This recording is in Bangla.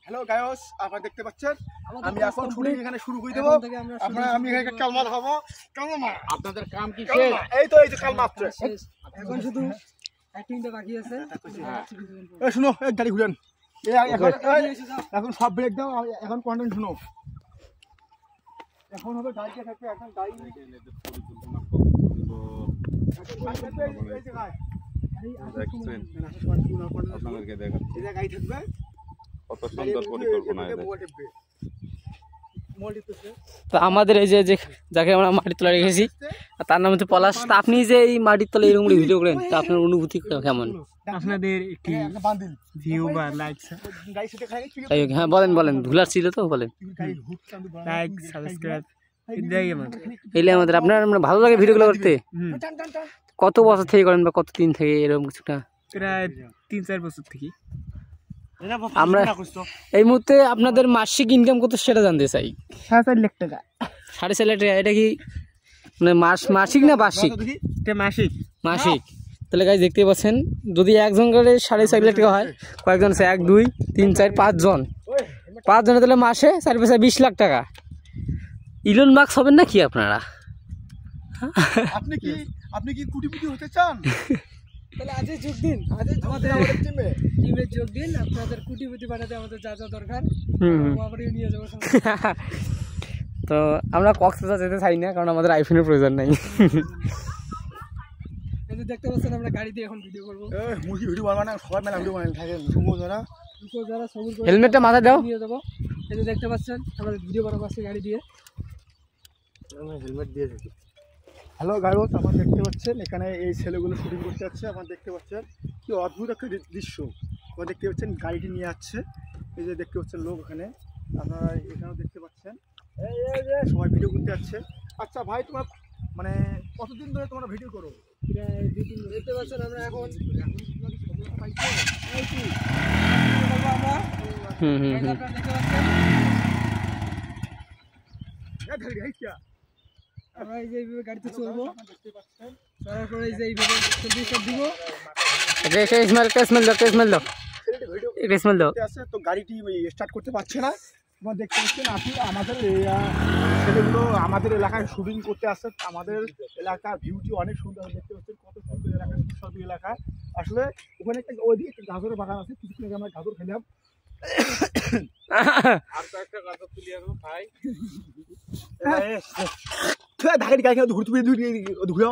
হ্যালো গায়স, আপনারা দেখতে পাচ্ছেন আমি এখন শুটিং এখানে শুরু করে দেবো। আমি এখানে কালমা খাবো। কালমা আপনাদের কাম কি শেষ? এই তো কালমা আসছে, এখন শুধু অ্যাক্টিংটা বাকি আছে। শুনো, গাড়ি ঘুরেন। এখন সব ব্রেক দাও, এখন কন্টেন্ট শুনো। এখন হবে গাড়িটা থাকবে, এখন গাড়ি কত সুন্দর পরিকল্পনা। তো আমাদের এই যে যাকে আমরা মাটির তলায় রেখেছি তার নাম হচ্ছে পলাশ। তা আপনি যে এই মাটির তলায় এরকম ভিডিও করেন, তা আপনার অনুভূতি কেমন? আপনাদের একটি ভিউ বা লাইক, হ্যাঁ বলেন ধুলার ছিল তো বলেন। লাইক সাবস্ক্রাইব এলে আমাদের আপনার ভালো লাগে ভিডিওগুলো করতে। কত বছর থেকে করেন বা কত দিন থেকে এরকম কিছুটা? প্রায় 3-4 বছর থেকে। আমরা এই মুহূর্তে আপনাদের মাসিক ইনকাম কত সেটা জানতে চাই। 4.5 লাখ টাকা। 4.5 লাখ টাকা? এটা কি মানে মাসিক না বার্ষিক? এটা মাসিক। মাসিক। তাহলে গাইস দেখতে পাচ্ছেন, যদি একজন করে 4.5 লাখ টাকা হয়, কয়েকজন আছে 1 2 3 4 5 জন, 5 জনে তাহলে মাসে 4 20 লাখ টাকা। ইলন মাস্ক হবেন না কি আপনারা? আপনি কি কোটিপতি হতে চান? তাহলে আজই যোগ দিন, আমাদের টিমে যোগ দিন। আপনাদের কোটিপতি বানাতে আমাদের যা যা দরকার নিয়ে যাবো। তো আমরা কক্সবাজার যেতে চাই না, কারণ আমাদের আইফোনের প্রয়োজন নাই। দেখতে পাচ্ছেন আমরা গাড়ি দিয়ে এখন ভিডিও করবো। ভিডিও বানাবো না, সবাই মেলা ভিডিও বানাই থাকে। হেলমেটটা মাথায় দাও। নিয়ে যাবো। এই যে দেখতে পাচ্ছেন আমরা ভিডিও বানাবো আজকে গাড়ি দিয়ে। হেলমেট দিয়ে থাকি। হ্যালো গাইস, আপনারা দেখতে পাচ্ছেন এখানে এই ছেলেগুলো শুটিং করতে যাচ্ছে। আপনারা দেখতে পাচ্ছেন কি অদ্ভুত একটা দৃশ্য। আপনারা দেখতে পাচ্ছেন গাড়িটি নিয়ে যাচ্ছে। এই যে দেখতে পাচ্ছেন লোক ওখানে, আপনারা এখানেও দেখতে পাচ্ছেন সবাই ভিডিও করতে যাচ্ছে। আচ্ছা ভাই, তোমার মানে কতদিন ধরে তোমরা ভিডিও করো? দেখতে পাচ্ছেন আমরা এখন আমরা এই যে এইভাবে গাড়িতে চলবো, তারপরে এই যে এইভাবে দিব। তো গাড়িটি স্টার্ট করতে পারছে না। তোমরা দেখতে পাচ্ছেন আমাদের ছেলেগুলো আমাদের এলাকায় শুটিং করতে আসছে। আমাদের এলাকার ভিউটি অনেক সুন্দর, দেখতে পাচ্ছেন কত সুন্দর এলাকা, সুস্বাদু এলাকা। আসলে ওখানে ওইদিকে একটা গাজরের বাগান আছে, কিছুক্ষণ আগে আমরা গাজর খেলাম। ঢাকাটি গাড়ি ঘুরতে ঘুরে